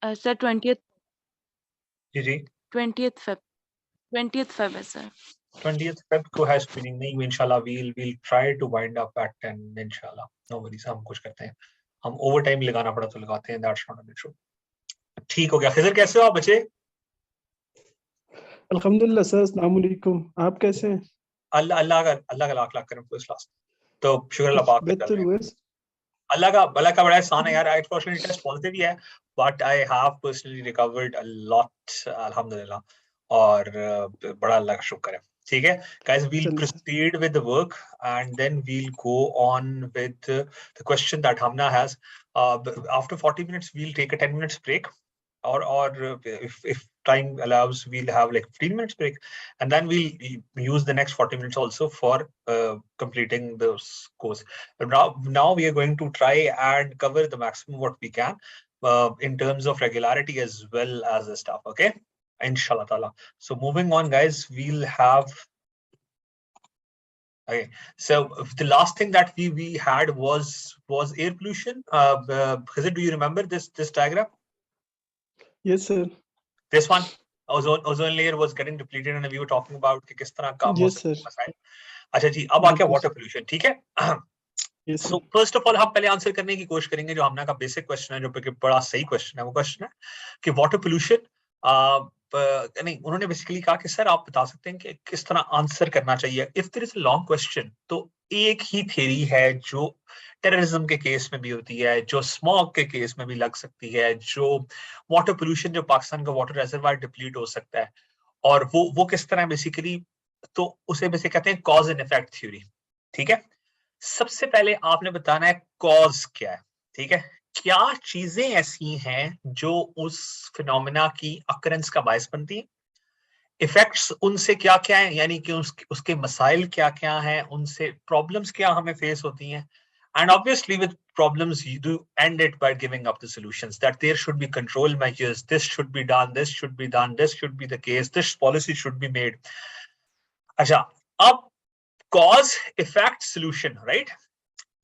Sir 20th जी 20th Feb है sir. 20th Feb को है स्क्रीनिंग नहीं हुई इंशाल्लाह। we'll try to wind up at 10 इंशाल्लाह। नो वरीज, हम कुछ करते हैं, हम ओवर टाइम लगाना पड़ा तो लगाते हैं, दैट्स नॉट एन इशू। ठीक हो गया। खिजर कैसे हो आप बच्चे? अल्हम्दुलिल्लाह सर, अस्सलाम वालेकुम। आप कैसे हैं? अल्लाह का लाख लाख करम फर्स्ट क्लास। तो शुक्र अल्लाह पाक का चल बेहतर रहे हुए। हैं। अल्लाह का बड़ा एहसान है यार। अनफॉर्चुनेटली टेस्ट पॉजिटिव ही है, but I have personally recovered a lot अल्हम्दुलिल्लाह, और बड़ा अल्लाह का शुक्र है। ठीक है guys, we'll चलिए sir. proceed with the work and then we'll go on with the question that Hamna has. After 40 minutes we'll take a 10 minutes break, or if time allows we'll have like 15 minutes break, and then we'll use the next 40 minutes also for completing this course. Now we are going to try and cover the maximum what we can in terms of regularity as well as the stuff. Okay, inshallah ta'ala. So moving on guys, we'll have okay, so the last thing that we had was air pollution. Khizr, do you remember this diagram? Yes sir. This one, ozone layer was getting depleted and we were talking about कि किस तरह कम हो Yes सकते sir. मसाइल। अच्छा जी, अब आ गया बिल्कुल वाटर सर। पोल्यूशन। ठीक है, Yes so sir. First of all हम पहले आंसर करने की कोशिश करेंगे जो हमने का बेसिक क्वेश्चन है, जो कि बड़ा सही क्वेश्चन है। वो क्वेश्चन है कि वाटर पोल्यूशन, नहीं, उन्होंने बेसिकली कहा कि सर आप बता सकते हैं कि किस तरह आंसर करना चाहिए if there is a long question. तो एक ही थ्योरी है जो टेररिज्म के केस में भी होती है, जो स्मॉग के केस में भी लग सकती है, जो वाटर पोल्यूशन, जो पाकिस्तान का वाटर रिजर्वायर डिप्लीट हो सकता है, और वो किस तरह बेसिकली, तो उसे बेसिकली कहते हैं कॉज एंड इफेक्ट थ्योरी। ठीक है, सबसे पहले आपने बताना है कॉज क्या है। ठीक है, क्या चीजें ऐसी हैं जो उस फिनोमेना की अकरेंस का बायस बनती है, इफेक्ट्स उनसे क्या क्या है, यानी कि उसके मसाइल क्या क्या हैं, उनसे प्रॉब्लम्स क्या हमें फेस होती हैं, and obviously with problems you do end it by giving up the solutions, that there should be control measures, this should be done, this should be done, this should be the case, this policy should be made. अच्छा, अब cause effect solution, right.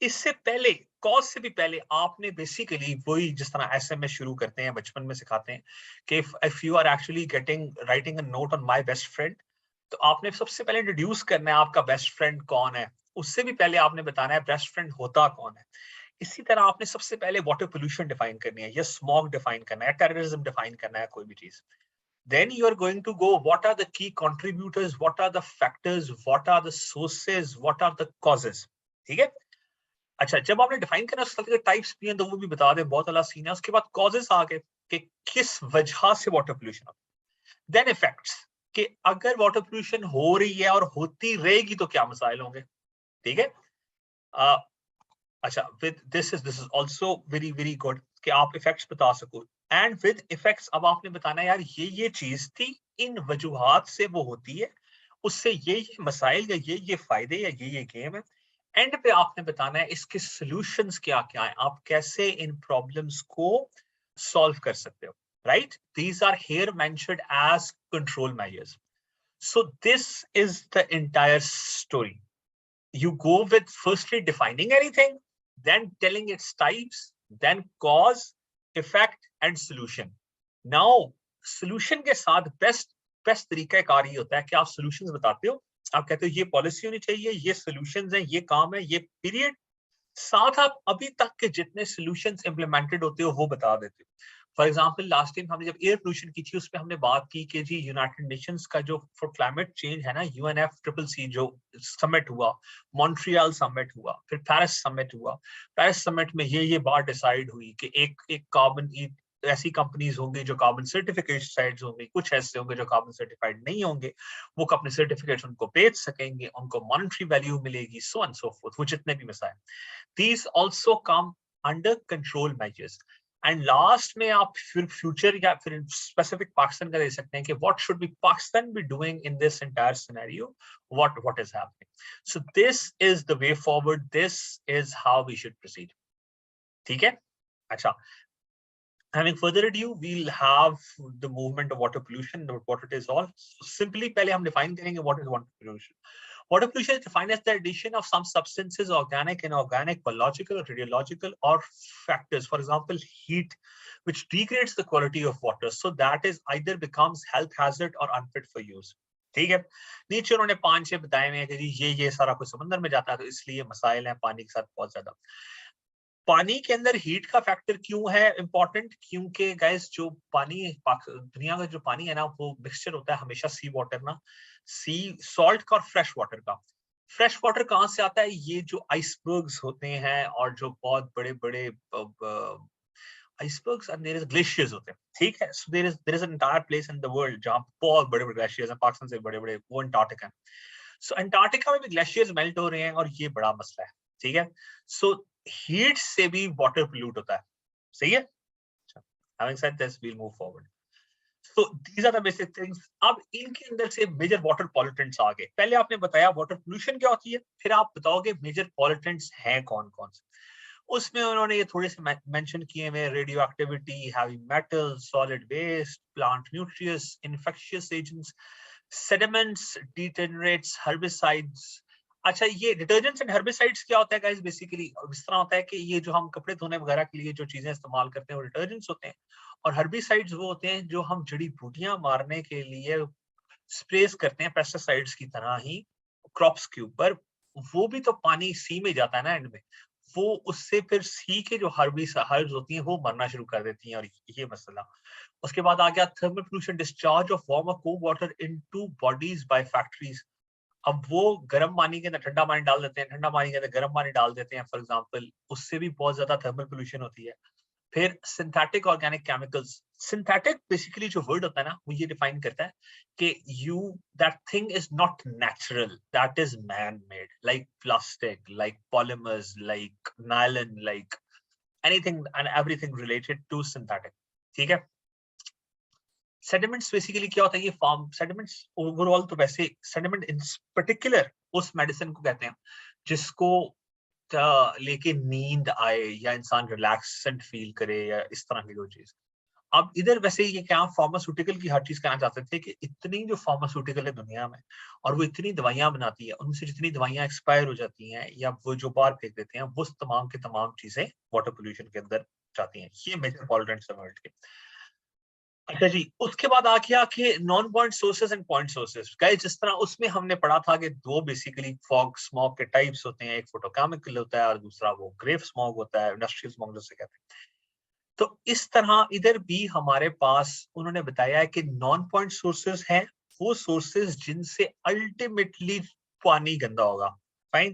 इससे पहले, cause से भी पहले आपने basically वही, जिस तरह एसएमएस शुरू करते हैं, बचपन में सिखाते हैं कि if you are actually writing a note on my best friend, तो आपने सबसे पहले इंट्रोड्यूस करना है आपका बेस्ट फ्रेंड कौन है, उससे भी पहले आपने बताना है बेस्ट फ्रेंड होता कौन है। इसी तरह आपने सबसे पहले वाटर पोल्यूशन डिफाइन करनी है, या स्मॉग डिफाइन करना है, टेररिज्म डिफाइन करना है, कोई भी चीज। Then you are going to go, what are the key contributors, what are the factors, what are the sources, what are the causes. ठीक है, अच्छा, जब आपने डिफाइन करना उसके टाइप्स भी हैं तो वो भी बता दें, बहुत अला सीन है। उसके बाद कॉजेस आ गए कि किस वजह से वाटर पोल्यूशन होता है। देन इफेक्ट्स, कि अगर वाटर पोल्यूशन हो रही है और होती रहेगी तो क्या मसाइल होंगे। ठीक है, अच्छा, with this is also very very good कि आप इफेक्ट्स बता सको। एंड विद इफेक्ट्स अब आपने बताना है यार ये चीज थी, इन वजूहात से वो होती है, उससे ये मसाइल या ये फायदे या ये गेम है। एंड पे आपने बताना है इसके सॉल्यूशंस क्या क्या हैं, आप कैसे इन प्रॉब्लम्स को सॉल्व कर सकते हो, right. These are here mentioned as control measures. So this is the entire story. You go with firstly defining anything, then telling its types, then cause, effect and solution. Now solution के साथ best तरीका car ये होता है कि आप solutions बताते हो, आप कहते हो ये पॉलिसी होनी चाहिए, ये solutions हैं, ये काम है, ये पीरियड, साथ आप अभी तक के जितने solutions implemented होते हो वो बता देते हो। फॉर एग्जाम्पल लास्ट टाइम हमने जब एयर पोल्यूशन की थी उसमें हमने बात की कि जी यूनाइटेड नेशंस का जो फॉर क्लाइमेट चेंज है ना, UNFCCC जो समिट हुआ, मॉन्ट्रियल समिट हुआ, फिर पेरिस समिट हुआ। पेरिस समिट में ये बात डिसाइड हुई कि एक कार्बन, ऐसी कंपनीज होंगी जो कार्बन सर्टिफिकेट साइट्स होंगी, कुछ ऐसे होंगे जो कार्बन सर्टिफाइड नहीं होंगे, वो अपने सर्टिफिकेट्स उनको बेच सकेंगे, उनको मॉनेटरी वैल्यू मिलेगी, सो एंड सो फोर्थ, वो जितने भी missile, these also come under control measures. And last में आप फिर फ्यूचर या फिर स्पेसिफिक पाकिस्तान का दे सकते हैं कि what should be Pakistan be doing in this entire scenario, what is happening. So this is the way forward, this is how we should proceed. ठीक है, अच्छा, having further ado, we'll have the movement of water pollution, what it is all. So simply पहले हम define करेंगे what is water pollution. Water pollution is defined as the addition of some substances, organic, inorganic, biological, radiological, or factors. For example, heat, which degrades the quality of water, so that is either becomes health hazard or unfit for use. ठीक है, नीचे उन्होंने 5-6 बताए हुए हैं कि ये सारा कुछ समंदर में जाता है, तो इसलिए मसाइल हैं पानी के साथ बहुत ज्यादा। पानी के अंदर हीट का फैक्टर क्यों है इंपॉर्टेंट? क्योंकि गाइस जो पानी दुनिया का जो पानी है ना, वो मिक्सचर होता है हमेशा सी वाटर ना, सी सॉल्ट का और फ्रेश वाटर का। फ्रेश वाटर कहाँ से आता है? ये जो आइसबर्ग्स होते हैं और जो बहुत बड़े बड़े icebergs and there is glaciers होते हैं, ठीक है। So there is an entire place in the world जहाँ बहुत बड़े बड़े ग्लेशियर्स हैं, पाकिस्तान से बड़े बड़े, वो अंटार्कटिका है। सो अंटार्कटिका में भी ग्लेशियर्स मेल्ट हो रहे हैं और ये बड़ा मसला है, ठीक है। सो हीट से भी वाटर पोल्यूट होता है, सही है। Having said this, we'll move forward. So these are the basic things. अब इनके अंदर से मेजर वाटर पॉल्यूटेंट्स आ गए। पहले आपने बताया वाटर पोल्यूशन क्या होती है, फिर आप बताओगे मेजर पॉल्यूटेंट्स हैं कौन कौन से। उसमें उन्होंने ये थोड़े से मेंशन किए हुए, radio activity, heavy metals, solid waste, plant nutrients, infectious agents, sediments, degenerates, herbicides. अच्छा, ये डिटर्जेंट्स एंड हर्बिसाइड्स क्या होता है गाइस? बेसिकली इस तरह होता है कि ये जो हम कपड़े धोने वगैरह के लिए जो चीजें इस्तेमाल करते हैं वो डिटर्जेंट्स होते हैं, और हर्बिसाइड्स वो होते हैं जो हम जड़ी बूटियां मारने के लिए स्प्रेस करते हैं पेस्टिसाइड्स की तरह ही क्रॉप्स के ऊपर। वो भी तो पानी सी में जाता है ना एंड में, वो उससे फिर सी के जो हर्ब्स होती हैं वो मरना शुरू कर देती हैं, और ये मसला। उसके बाद आ गया thermal pollution, discharge of warm और cold water into bodies by factories. अब वो गर्म पानी के अंदर ठंडा पानी डाल देते हैं, ठंडा पानी के अंदर गर्म पानी डाल देते हैं फॉर एग्जांपल, उससे भी बहुत ज्यादा थर्मल पोल्यूशन होती है। फिर synthetic organic chemicals. Synthetic basically जो वर्ड होता है ना, वो ये डिफाइन करता है कि you that thing is not natural, that is man made, like plastic, like polymers, like nylon, like anything and everything related to synthetic, ठीक है। सेडिमेंट्स बेसिकली क्या होता है? ये फॉर्म सेडिमेंट्स ओवरऑल तो वैसे सेडिमेंट इन पर्टिकुलर उस मेडिसिन को कहते हैं जिसको लेके नींद आए या इंसान रिलैक्सेंट फील करे या इस तरह की कोई चीज। अब इधर वैसे ये क्या फार्मास्यूटिकल की हर चीज कहना चाहते थे कि इतनी जो फार्मास्यूटिकल है दुनिया में और वो इतनी दवाइयां बनाती है, उनसे जितनी दवाइयां एक्सपायर हो जाती हैं या वो जो बाहर फेंक देते हैं, वो तमाम की तमाम चीजें वाटर पोल्यूशन के अंदर जाती हैं। ये मेजर पॉल्यूटेंट्स है वर्ल्ड के। अच्छा जी, उसके बाद आ गया कि non point sources and point sources. Guys, जिस तरह उसमें हमने पढ़ा था कि दो बेसिकली फॉग स्मोक के टाइप्स होते हैं, एक फोटोकेमिकल होता है और दूसरा वो ग्रेव स्मोक होता है, इंडस्ट्रियल स्मोक जिसे कहते हैं। तो इस तरह इधर भी हमारे पास उन्होंने बताया है कि नॉन पॉइंट सोर्सेज हैं वो सोर्सेज जिनसे अल्टीमेटली पानी गंदा होगा। फाइन,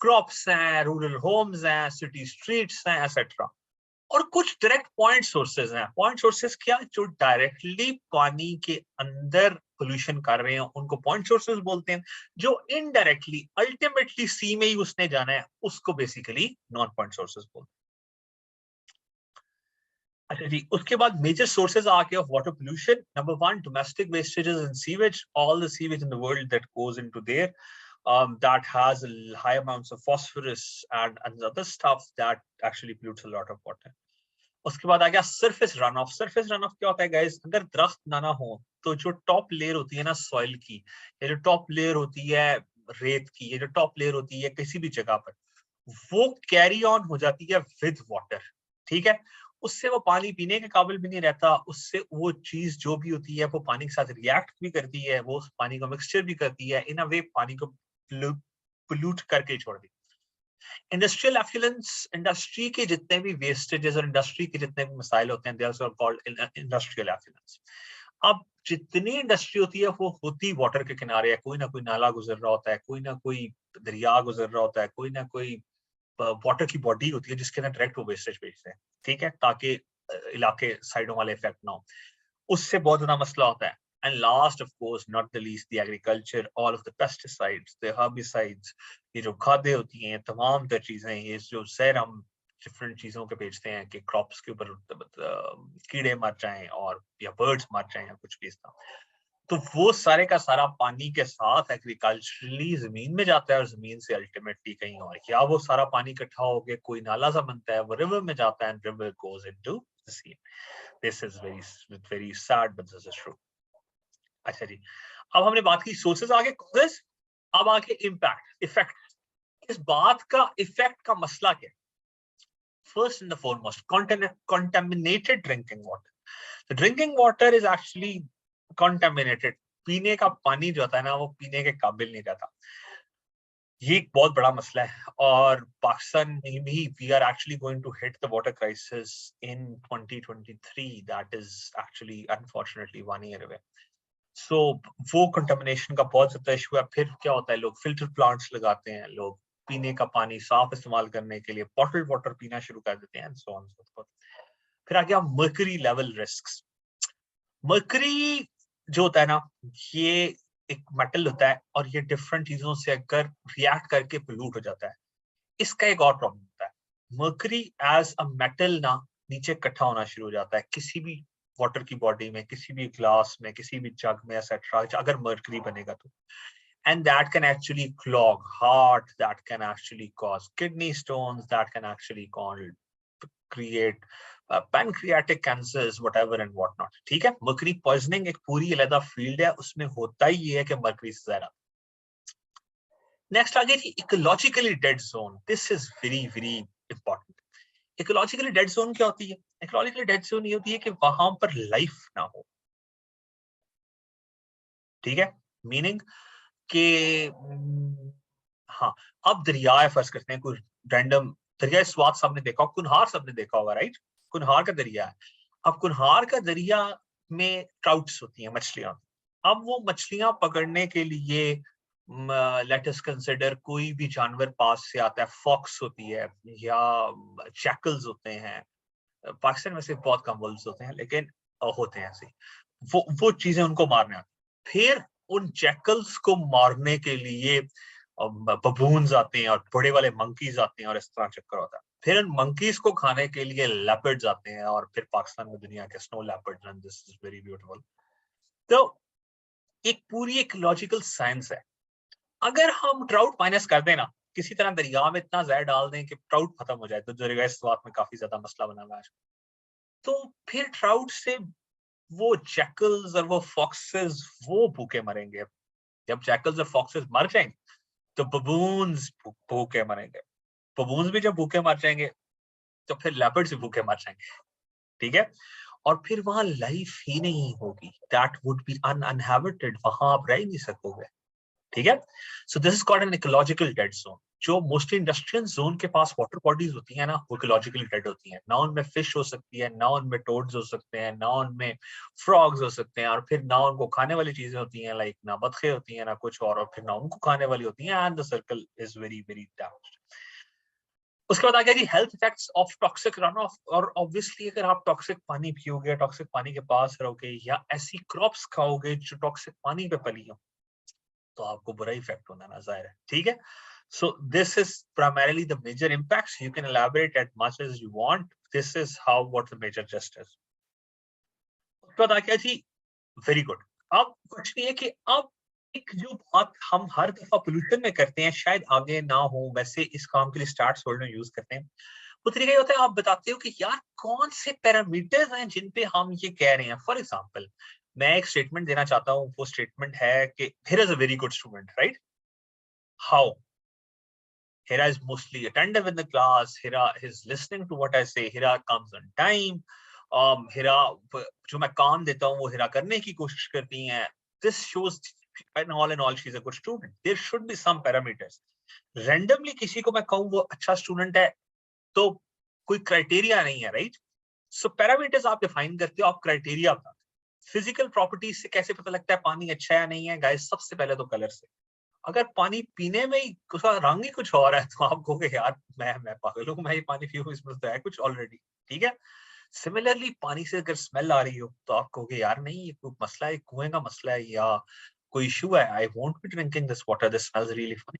क्रॉप्स हैं, रूरल होम्स हैं, सिटी स्ट्रीट्स हैं, एटसेट्रा। और कुछ डायरेक्ट पॉइंट सोर्सेज हैं। पॉइंट सोर्सेज क्या? जो डायरेक्टली पानी के अंदर पोल्यूशन कर रहे हैं उनको पॉइंट सोर्सेज बोलते हैं। जो इनडायरेक्टली अल्टीमेटली सी में ही उसने जाना है उसको बेसिकली नॉन पॉइंट सोर्सेज बोलते हैं। अच्छा जी, उसके बाद मेजर सोर्सेज आ गए of water pollution. Number 1, domestic vestiges and sewage, all the sewage in the world that goes into their that has high amounts of phosphorus and other stuff that actually pollutes a lot of water. उसके बाद आ गया surface run of. Surface run of क्या होता है guys? अगर दरख्त ना हो तो जो टॉप लेयर होती है ना सॉइल की, या जो टॉप लेयर होती है रेत की, या जो टॉप लेयर होती है किसी भी जगह पर, वो कैरी ऑन हो जाती है विद वाटर, ठीक है। उससे वो पानी पीने के काबिल भी नहीं रहता, उससे वो चीज जो भी होती है वो पानी के साथ रिएक्ट भी करती है, वो उस पानी को मिक्सचर भी करती है, इन अ वे पानी को पोल्यूट करके छोड़ दी। इंडस्ट्रियल एफ्लुएंस, इंडस्ट्री के जितने भी वेस्टेजेस और इंडस्ट्री के जितने भी मसाइल होते हैं, they are also called industrial effluents. अब जितनी इंडस्ट्री होती है वो होती वाटर के किनारे है, कोई ना कोई नाला गुजर रहा होता है, कोई ना कोई दरिया गुजर रहा होता है, कोई ना कोई वाटर की बॉडी होती है जिसके अंदर डायरेक्ट वो वेस्टेज भेजते हैं, ठीक है, ताकि इलाके साइडों वाले इफेक्ट ना हो। उससे बहुत ज्यादा मसला होता है। And last, of course, not the least, the agriculture, all of the pesticides, the herbicides, ये जो खादें होती हैं, तमाम तर चीजें, ये जो सैर हम डिफरेंट चीजों के बेचते हैं कि क्रॉप्स के ऊपर कीड़े मर जाएं और या बर्ड्स मर जाएं या कुछ भी इस तरह, तो वो सारे का सारा पानी के साथ एग्रीकल्चरली जमीन में जाता है और जमीन से अल्टीमेटली कहीं और, या वो सारा पानी इकट्ठा होके कोई नाला सा बनता है, वो रिवर में जाता है, and river goes into the sea. This is very sad but this is true. अच्छा जी, अब हमने बात की सोर्सेज, आगे कॉजेस। अब आगे इम्पैक्ट, इफेक्ट, इस बात का इफेक्ट का मसला क्या है? First and the foremost, contaminated drinking water. The drinking water is actually contaminated. पीने का पानी जो होता है ना, वो पीने के काबिल नहीं रहता। ये एक बहुत बड़ा मसला है, और पाकिस्तान में भी we are actually going to hit the water crisis in 2023. That is actually unfortunately 1 year away. So वो contamination का बहुत ज्यादा इशू है। फिर क्या होता है, लोग फिल्टर प्लांट्स लगाते हैं, लोग पीने का पानी साफ इस्तेमाल करने के लिए बॉटल्ड वाटर पीना शुरू कर देते हैं, so on and so forth. फिर आ गया मर्करी लेवल रिस्क्स। मर्करी जो होता है ना, ये एक मेटल होता है, और ये डिफरेंट चीजों से अगर रिएक्ट करके पोल्यूट हो जाता है। इसका एक और प्रॉब्लम होता है, मर्करी एज अ मेटल ना नीचे इकट्ठा होना शुरू हो जाता है किसी भी वाटर की बॉडी में, किसी भी ग्लास में, किसी भी जग में, एक्सेट्रा, अगर मर्करी बनेगा तो। And that can actually clog heart, that can actually cause kidney stones, that can actually create pancreatic cancers, whatever and whatnot. ठीक है, mercury poisoning एक पूरी अलग फील्ड है, उसमें होता ही ये है कि mercury से ज्यादा। नेक्स्ट आ गई थी ecologically dead zone. This is very very important. Ecologically dead zone क्या होती है? इकोलॉजिकली डेड जोन ये होती है कि वहां पर लाइफ ना हो। ठीक है, मीनिंग के हाँ, अब दरिया है, फर्ज करते हैं कोई रैंडम दरिया, स्वात सबने देखा, कुनहार सबने देखा होगा, राइट? कुनहार का दरिया है। अब कुनहार का दरिया में ट्राउट्स होती हैं, मछलियां। अब वो मछलियां पकड़ने के लिए लेट अस कंसिडर कोई भी जानवर पास से आता है, फॉक्स होती है या चैकल्स होते हैं। पाकिस्तान में से बहुत कम वुल्व्स होते हैं, लेकिन होते हैं ऐसे। वो चीजें उनको मारने आती। फिर उन चैकल्स को मारने के लिए बबून्स आते हैं और बड़े वाले मंकीज आते हैं, और इस तरह चक्कर होता है। फिर उन मंकीज को खाने के लिए लेपर्ड्स आते हैं, और फिर पाकिस्तान में दुनिया के snow leopards, and this is very beautiful. तो एक पूरी एक लॉजिकल साइंस है। अगर हम ट्राउट माइनस कर दें ना, किसी तरह दरिया में इतना जहर डाल दें कि ट्राउट खत्म हो जाए, तो दरिया इस बात में काफी ज्यादा मसला बना हुआ है। तो फिर ट्राउट से वो जैकल्स और वो फॉक्सेस वो भूखे मरेंगे। जब जैकल्स और फॉक्सेस मर जाएंगे तो बबून्स भूखे मरेंगे। बबून्स भी जब भूखे मर जाएंगे तो फिर लेपर्ड्स भी भूखे मर जाएंगे। ठीक है, और फिर वहां लाइफ ही नहीं होगी। दैट वुड बी अनइनहैबिटेड, वहां आप रह ही नहीं सकोगे। ठीक है, so this is called an ecological dead zone. जो मोस्टली इंडस्ट्रियल जोन के पास वाटर बॉडीज होती है ना, वो इकोलॉजिकली डेड होती हैं। ना उनमें फिश हो सकती है, ना उनमें टोड्स हो सकते हैं, ना उनमें फ्रॉग्स हो सकते हैं, और फिर ना उनको खाने वाली चीजें होती हैं, लाइक ना बतखें होती हैं, ना कुछ और फिर ना उनको खाने वाली होती हैं, and the circle is very very damaged. उसके बाद आ गया जी health effects of toxic run off. और ऑब्वियसली अगर आप टॉक्सिक पानी पियोगे, टॉक्सिक पानी के पास रहोगे, या ऐसी क्रॉप्स खाओगे जो टॉक्सिक पानी पे पली हो, तो आपको बुरा इफेक्ट होना ना जाहिर है। ठीक है, so this is primarily the major impacts. You can elaborate as much as you want. This is how what the major gist is. उसके बाद आ गया जी वेरी गुड। अब कुछ नहीं है कि अब एक जो बात हम हर दफा पोल्यूशन में करते हैं, शायद आगे ना हो, वैसे इस काम के लिए स्टार्ट वर्ड में यूज करते हैं। वो तरीका ये होता है, आप बताते हो कि यार कौन से पैरामीटर्स हैं जिन पे हम ये कह रहे हैं। फॉर एग्जांपल, मैं एक स्टेटमेंट देना चाहता हूँ। वो स्टेटमेंट है कि here is a very good student, right? How Hira is mostly attentive in the class. Hira is listening to what I say. Hira comes on time. Hira जो मैं काम देता हूँ वो Hira करने की कोशिश करती हैं. This shows in all she's a good student. There should be some parameters. Randomly किसी को मैं कहूँ वो अच्छा स्टूडेंट है, तो कोई क्राइटेरिया नहीं है, राइट? सो पैरामीटर्स आप डिफाइन करते हो, आप क्राइटेरिया बताते हो। फिजिकल प्रॉपर्टीज से कैसे पता लगता है पानी अच्छा है या नहीं है? गाइस, सबसे पहले तो कलर से। अगर पानी पीने में ही उसका रंग ही कुछ और है, तो आप कहोगे यार मैं पागल हूँ, मैं ये पानी पीऊँ, इसमें तो है कुछ ऑलरेडी। ठीक है, सिमिलरली पानी से अगर स्मेल आ रही हो, तो आप कहोगे यार नहीं, ये कोई मसला है, कुएं का मसला है, या कोई इशू है। I won't be drinking this water, this smells really funny.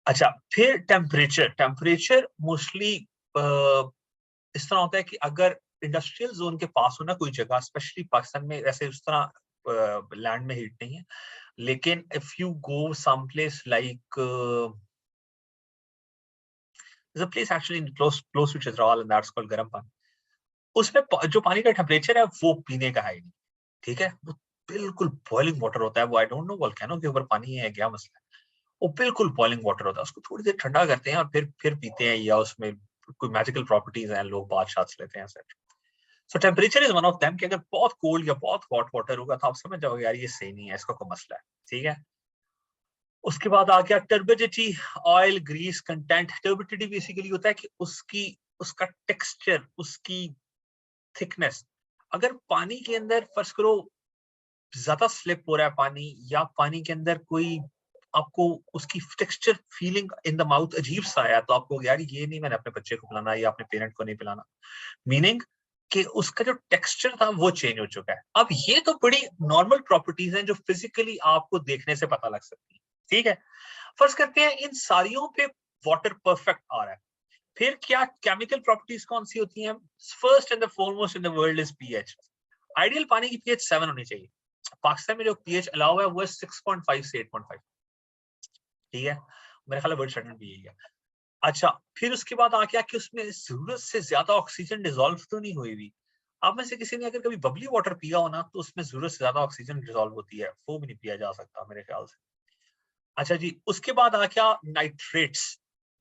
अच्छा, फिर टेम्परेचर मोस्टली इस तरह होता है कि अगर इंडस्ट्रियल जोन के पास हो ना कोई जगह, स्पेशली पाकिस्तान में वैसे उस तरह लैंड में हीट नहीं है, लेकिन if you go someplace like there's a place actually close to Chitral, and that's called Garam Pani. उसमें जो पानी का टेम्परेचर है वो पीने का है नहीं। ठीक है, वो बिल्कुल बॉइलिंग वाटर होता है वो, आई डोंट नो वोल्केनो के ऊपर पानी है क्या मसला है, वो बिल्कुल बॉइलिंग वाटर होता है, उसको थोड़ी देर ठंडा करते हैं और फिर पीते हैं, या उसमें कोई मैजिकल प्रॉपर्टीज हैं, लोग बात शात लेते हैं sir. So temperature is one of them कि अगर बहुत कोल्ड या बहुत हॉट वाटर होगा तो आप समझ जाओगे यार ये सही नहीं है, इसका कोई मसला है, ठीक है। उसके बाद आ गया turbidity, oil Greece content. Turbidity basically होता है कि उसका टेक्सचर, उसकी थिकनेस। अगर पानी के अंदर फर्ज करो ज्यादा स्लिप हो रहा है पानी, या पानी के अंदर कोई आपको उसकी texture feeling in the mouth अजीब सा आया, तो आपको यार ये नहीं मैंने अपने बच्चे को पिलाना या अपने पेरेंट को नहीं पिलाना, मीनिंग कि उसका जो टेक्सचर था वो चेंज हो चुका है। अब ये तो बड़ी नॉर्मल प्रॉपर्टीज हैं जो फिजिकली आपको देखने से पता लग सकती है, ठीक है। फर्ज करते हैं इन सारियों पे वाटर परफेक्ट आ रहा है, फिर क्या केमिकल प्रॉपर्टीज कौन सी होती हैं? First and the foremost in the world is pH. Ideal पानी की पीएच 7 होनी चाहिए। पाकिस्तान में जो पीएच अलाउ है वो है 6.5 से 8.5, ठीक है। मेरे ख्याल वर्ल्ड स्टैंडर्ड भी यही है। अच्छा, फिर उसके बाद आ गया कि उसमें जरूरत से ज्यादा ऑक्सीजन डिसॉल्व तो नहीं हुई हुई। आप में से किसी ने अगर कभी बबली वाटर पिया हो ना, तो उसमें जरूरत से ज्यादा ऑक्सीजन डिसॉल्व होती है, वो भी नहीं पिया जा सकता मेरे ख्याल से। अच्छा जी, उसके बाद आ गया नाइट्रेट्स।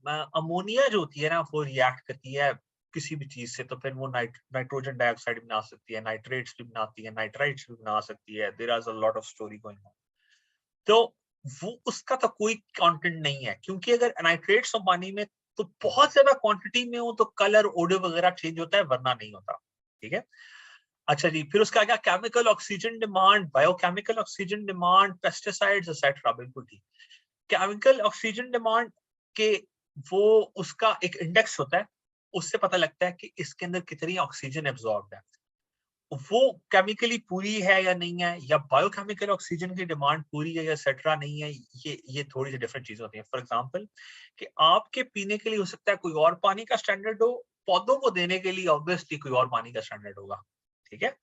अमोनिया जो होती है ना, वो रिएक्ट करती है किसी भी चीज से, तो फिर वो नाइट्रोजन डाइऑक्साइड बना सकती है, नाइट्रेट्स भी बनाती है, नाइट्राइट्स भी बना सकती है। There is a lot of story going on. तो वो उसका तो कोई कंटेंट नहीं है, क्योंकि अगर नाइट्रेट्स हो पानी में तो बहुत ज्यादा क्वांटिटी में हो तो कलर ओडर वगैरह चेंज होता है, वरना नहीं होता, ठीक है। अच्छा जी, फिर उसका क्या, chemical oxygen demand, biochemical oxygen demand, pesticides etcetera, बिल्कुल ठीक। केमिकल ऑक्सीजन डिमांड के वो उसका एक इंडेक्स होता है, उससे पता लगता है कि इसके अंदर कितनी ऑक्सीजन एब्जॉर्ब है, वो केमिकली पूरी है या नहीं है, या बायोकेमिकल ऑक्सीजन की डिमांड पूरी है या सेट्रा नहीं है। ये थोड़ी सी डिफरेंट चीजें होती हैं। फॉर एग्जांपल कि आपके पीने के लिए हो सकता है कोई और पानी का स्टैंडर्ड हो, पौधों को देने के लिए ऑब्वियसली कोई और पानी का स्टैंडर्ड होगा, ठीक है।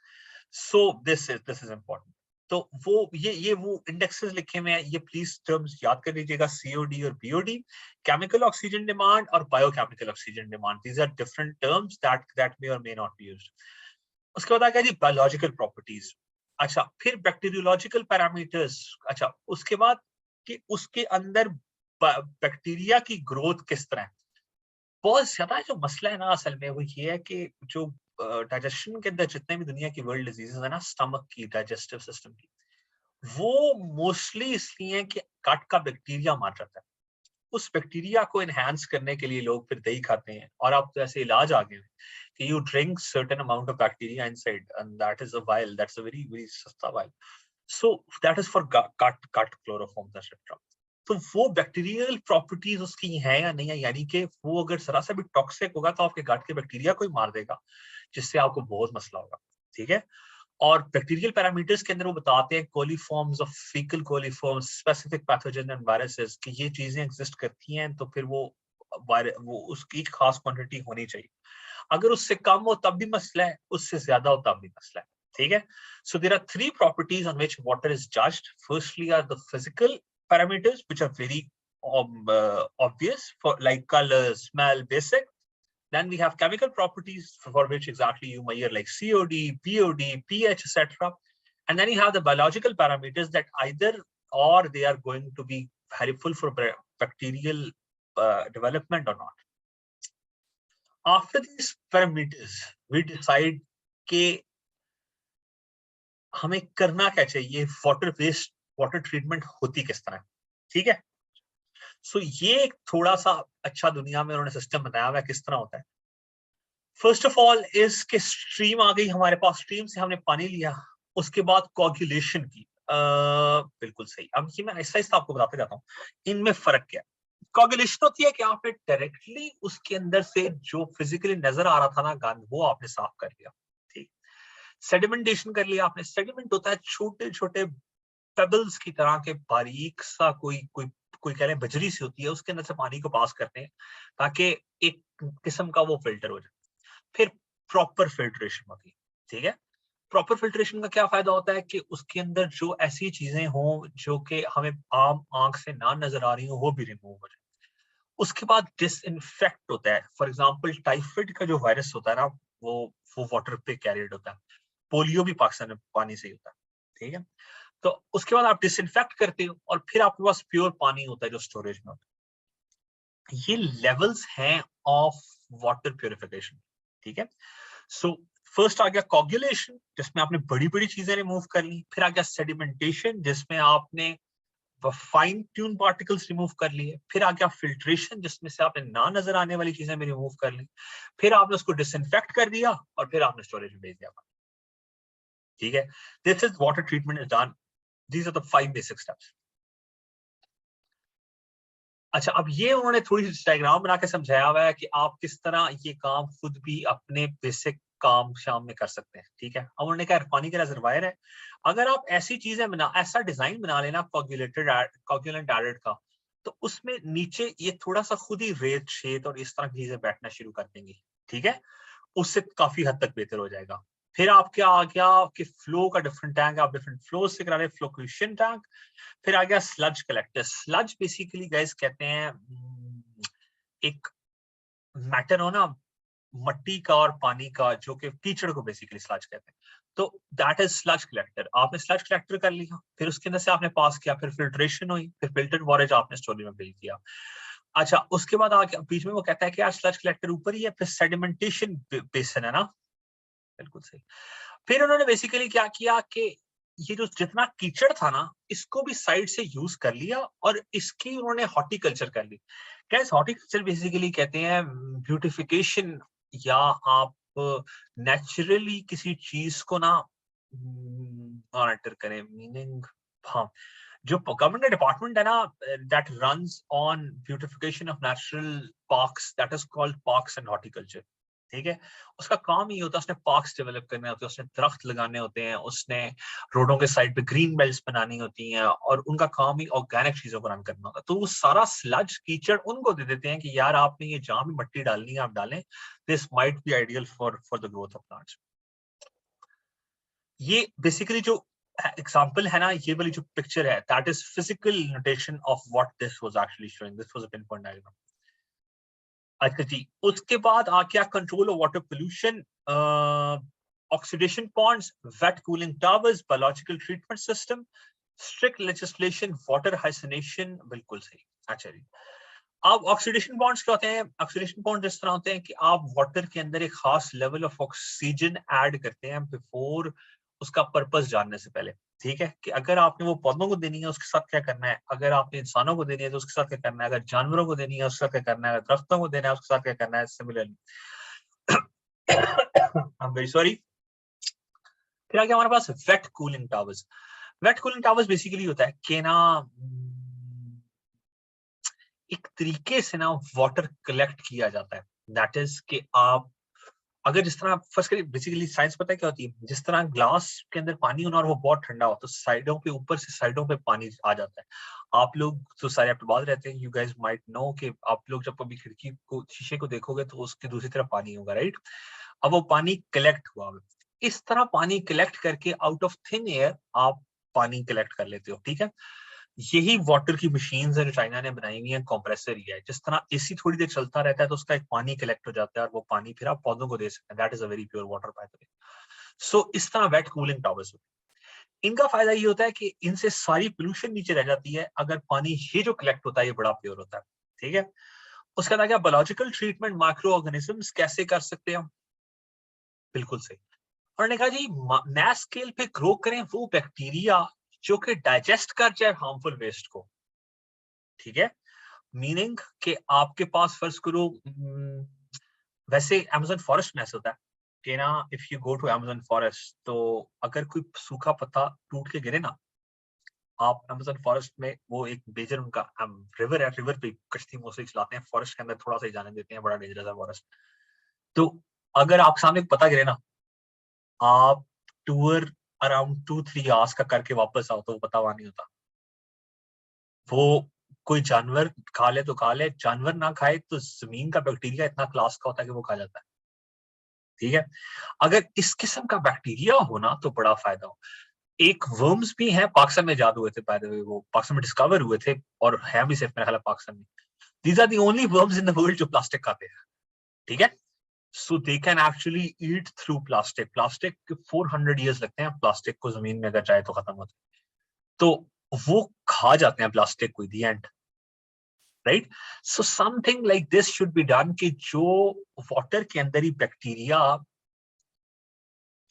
So this is important. तो वो इंडेक्सेस लिखे हुए हैं, ये प्लीज टर्म्स याद कर लीजिएगा, सीओडी और बीओडी, केमिकल ऑक्सीजन डिमांड और biochemical oxygen demand. These are different terms that may और मे नॉट बी यूज्ड। उसके बाद आ गया जी बायोलॉजिकल प्रॉपर्टीज। अच्छा, फिर बैक्टीरियोलॉजिकल पैरामीटर्स। अच्छा, उसके बाद कि उसके अंदर बैक्टीरिया की ग्रोथ किस तरह है। बहुत ज्यादा जो मसला है ना असल में वो ये है कि जो डाइजेशन के अंदर जितने भी दुनिया की वर्ल्ड डिजीजेस है ना, स्टमक की, डाइजेस्टिव सिस्टम की, वो मोस्टली इसलिए है कि कट का बैक्टीरिया मार जाता है। उस बैक्टीरिया को एनहांस करने के लिए लोग फिर दही खाते हैं, और अब तो ऐसे इलाज आ गए हैं कि you drink certain amount of bacteria inside and that is a while, that's a very very सस्ता while, so that is for cut chloroform etcetera. तो वो बैक्टीरियल प्रॉपर्टीज उसकी है या नहीं है, यानी कि वो अगर जरा सा भी टॉक्सिक होगा तो आपके गट के बैक्टीरिया को ही मार देगा, जिससे आपको बहुत मसला होगा, ठीक है। और बैक्टीरियल पैरामीटर्स के अंदर वो बताते हैं coliforms of faecal coliforms, specific pathogen and viruses, कि ये चीजें एग्जिस्ट करती हैं, तो फिर वो उसकी खास क्वांटिटी होनी चाहिए। अगर उससे कम हो तब भी मसला है, उससे ज्यादा हो तब भी मसला है, ठीक है। So there are 3 properties on which water is judged. Firstly are the physical parameters which are very obvious, for like color, smell, basic. Then we have chemical properties for which exactly you measure like COD, BOD, pH, etc. And then you have the biological parameters that either or they are going to be helpful for bacterial development or not. After these parameters, we decide कि हमें करना क्या चाहिए, water waste water treatment होती किस तरह, ठीक है। सो ये एक थोड़ा सा अच्छा दुनिया में उन्होंने सिस्टम बताया हुआ है किस तरह होता है। फर्स्ट ऑफ ऑल इज के स्ट्रीम आ गई हमारे पास, स्ट्रीम से हमने पानी लिया, उसके बाद कोगुलेशन की। बिल्कुल सही। अब ये मैं ऐसा ऐसा आपको बताते जाता हूँ इनमें फर्क क्या है। कोगुलेशन होती है कि आपने डायरेक्टली उसके अंदर से जो फिजिकली नजर आ रहा था ना गंद, वो आपने साफ कर लिया, ठीक। सेडिमेंटेशन कर लिया आपने। सेडिमेंट होता है छोटे छोटे पेबल्स की तरह के बारीक सा कोई कोई कोई कह रहे हैं बजरी सी होती है, उसके अंदर से पानी को पास करते हैं ताकि एक किस्म का वो फिल्टर हो जाए। फिर प्रॉपर फिल्ट्रेशन होती है, ठीक है। प्रॉपर फिल्ट्रेशन का क्या फायदा होता है कि उसके अंदर जो ऐसी चीजें हों जो कि हमें आम आंख से ना नजर आ रही हो, वो भी रिमूव हो जाए। उसके बाद डिसइंफेक्ट होता है। फॉर एग्जांपल टाइफाइड का जो वायरस होता है ना, वो वाटर पे कैरियड होता है। पोलियो भी पाकिस्तान में पानी से ही होता है, ठीक है। तो उसके बाद आप डिसइंफेक्ट करते हो और फिर आपके पास प्योर पानी होता है जो स्टोरेज में होता है। ये लेवल्स हैं ऑफ वाटर प्योरिफिकेशन, ठीक है। सो फर्स्ट आ गया कोगुलेशन, जिसमें आपने बड़ी बड़ी चीजें रिमूव कर ली। फिर आ गया सेडिमेंटेशन, जिसमें आपने फाइन ट्यून पार्टिकल्स रिमूव कर लिए। फिर आ गया फिल्ट्रेशन, जिसमें से आपने ना नजर आने वाली चीजें भी रिमूव कर ली। फिर आपने उसको डिसइंफेक्ट कर दिया और फिर आपने स्टोरेज में भेज दिया, ठीक है। This is water treatment is done. These are the 5 basic steps. अच्छा, अब ये उन्होंने थोड़ी सी डायग्राम बना के समझाया हुआ है कि आप किस तरह ये काम खुद भी अपने बेसिक काम शाम में कर सकते हैं, ठीक है। अब उन्होंने कहा पानी का रिजर्वायर है, अगर आप ऐसी चीजें बना, ऐसा डिजाइन बना लेना कोगुलेंट एडेड का, तो उसमें नीचे ये थोड़ा सा खुद ही रेत शेत और इस तरह की चीजें बैठना शुरू कर देंगी, ठीक है। उससे काफी हद तक बेहतर हो जाएगा। फिर आपके आ गया कि फ्लो का डिफरेंट टैंक, आप डिफरेंट फ्लो से करा रहे, फ्लोक्वेशन टैंक। फिर आ गया sludge collector. Sludge basically guys कहते हैं एक मैटर हो ना, मट्टी का और पानी का, जो कि कीचड़ को बेसिकली स्लज कहते हैं। तो दैट इज स्लज कलेक्टर। आपने स्लज कलेक्टर कर लिया, फिर उसके अंदर से आपने पास किया, फिर फिल्ट्रेशन हुई, फिर फिल्टर्ड वॉरेज आपने स्टोरेज में भेज दिया। अच्छा, उसके बाद आगे बीच में वो कहता है कि यार स्लज कलेक्टर ऊपर ही है, फिर सेडिमेंटेशन बेसिन है ना, बिल्कुल सही। फिर उन्होंने बेसिकली क्या किया कि ये जो जितना कीचड़ था ना, इसको भी साइड से यूज कर लिया और इसकी उन्होंने हॉर्टिकल्चर कर ली। गाइस, हॉर्टिकल्चर बेसिकली कहते हैं ब्यूटिफिकेशन, या आप नेचुरली किसी चीज को ना मॉनिटर करें, मीनिंग, हाँ, जो गवर्नमेंट का डिपार्टमेंट है ना, that runs on beautification of natural parks, that is called parks and horticulture, ठीक है। उसका काम ही होता है, उसने पार्क्स डेवलप करने होते हैं, उसने दरख्त लगाने होते हैं, उसने रोडों के साइड पे ग्रीन बेल्ट्स बनानी होती हैं, और उनका काम ही ऑर्गेनिक चीजों को रन करना होता है। तो वो सारा स्लज कीचड़ उनको दे देते हैं कि यार आपने ये जहां भी मिट्टी डालनी है आप डालें, this might be ideal for the growth of plants. ये बेसिकली जो एग्जांपल है ना, ये वाली जो पिक्चर है, that is physical notation of what this was actually showing. This was a pinpoint diagram. अच्छा जी, उसके बाद आ गया control of water pollution, oxidation ponds, wet cooling towers, biological treatment system, strict legislation, water hygienation, बिल्कुल सही। अच्छा जी, अब ऑक्सीडेशन बॉन्ड्स क्या होते हैं? ऑक्सीडेशन बॉन्ड इस तरह होते हैं कि आप वाटर के अंदर एक खास लेवल ऑफ ऑक्सीजन ऐड करते हैं बिफोर उसका पर्पस जानने से पहले, ठीक है। कि अगर आपने वो पौधों को देनी है उसके साथ क्या करना है, अगर आपने इंसानों को देनी है तो उसके साथ क्या करना है, अगर जानवरों को देनी है उसके साथ क्या करना है, अगर दरख्तों को देना है उसके साथ क्या करना है, similarly. I am very sorry. फिर आगे हमारे पास wet cooling towers. Wet cooling towers basically होता है कि ना एक तरीके से ना वाटर कलेक्ट किया जाता है। दैट इज कि आप अगर जिस तरह फर्स्ट करिए, बेसिकली साइंस पता है क्या होती है, जिस तरह ग्लास के अंदर पानी होना और वो बहुत ठंडा हो तो साइडों पे, ऊपर से साइडों पे पानी आ जाता है। आप लोग तो सारे अपने बात रहते हैं, यू गाइस माइट नो कि आप लोग जब कभी खिड़की को, शीशे को देखोगे तो उसकी दूसरी तरफ पानी होगा, राइट। अब वो पानी कलेक्ट हुआ, इस तरह पानी कलेक्ट करके आउट ऑफ थिन एयर आप पानी कलेक्ट कर लेते हो, ठीक है। यही वाटर की मशीन्स है जो चाइना ने बनाई हुई है, कंप्रेसर ही है। जिस तरह एसी थोड़ी देर चलता रहता है तो उसका एक पानी कलेक्ट हो जाता है और वो पानी फिर आप पौधों को दे सकते हैं। That is a very pure water by the way. So इस तरह वेट कूलिंग टावर्स होते हैं। इनका फायदा ये होता है कि इनसे सारी पोल्यूशन नीचे रह जाती है, अगर पानी ये जो कलेक्ट होता है ये बड़ा प्योर होता है, ठीक है। उसके बाद क्या बायोलॉजिकल ट्रीटमेंट, माइक्रो ऑर्गेनिजम्स कैसे कर सकते हैं, बिल्कुल सही। उन्होंने कहा जी मैस स्केल पे ग्रो करें वो बैक्टीरिया जो कि डाइजेस्ट कर जाए हार्मफुल वेस्ट को, ठीक है। मीनिंग कि आपके पास फर्ज करो, वैसे अमेज़न फॉरेस्ट में ऐसा होता है कि ना, if you go to Amazon forest तो अगर कोई सूखा पत्ता टूट के गिरे ना, आप अमेज़न फॉरेस्ट में, वो एक मेजर उनका रिवर है, रिवर पे कश्ती मोस्टली चलाते हैं, फॉरेस्ट के अंदर थोड़ा सा ही जाने देते हैं, बड़ा डेंजरस है फॉरेस्ट। तो अगर आपके सामने एक पत्ता गिरे ना, आप टूर अराउंड 2-3 आवर्स का करके वापस आओ तो वो पता वहां नहीं होता। वो कोई जानवर खा ले तो खा ले, जानवर ना खाए तो जमीन का बैक्टीरिया इतना क्लास का होता है कि वो खा जाता है, ठीक है। अगर इस किस्म का बैक्टीरिया हो ना तो बड़ा फायदा हो। एक वर्म्स भी हैं, पाकिस्तान में इजाद हुए थे, बाय द वे, वो पाकिस्तान में डिस्कवर हुए थे और है भी सिर्फ मेरा ख्याल है पाकिस्तान में। These are the only worms in the world जो प्लास्टिक खाते हैं, ठीक है। so they can actually eat through plastic. Plastic 400 years लगते हैं प्लास्टिक को जमीन में अगर जाए तो खत्म होता है, तो वो खा जाते हैं प्लास्टिक को the end, right? So something like this should be done कि जो वाटर के अंदर ही बैक्टीरिया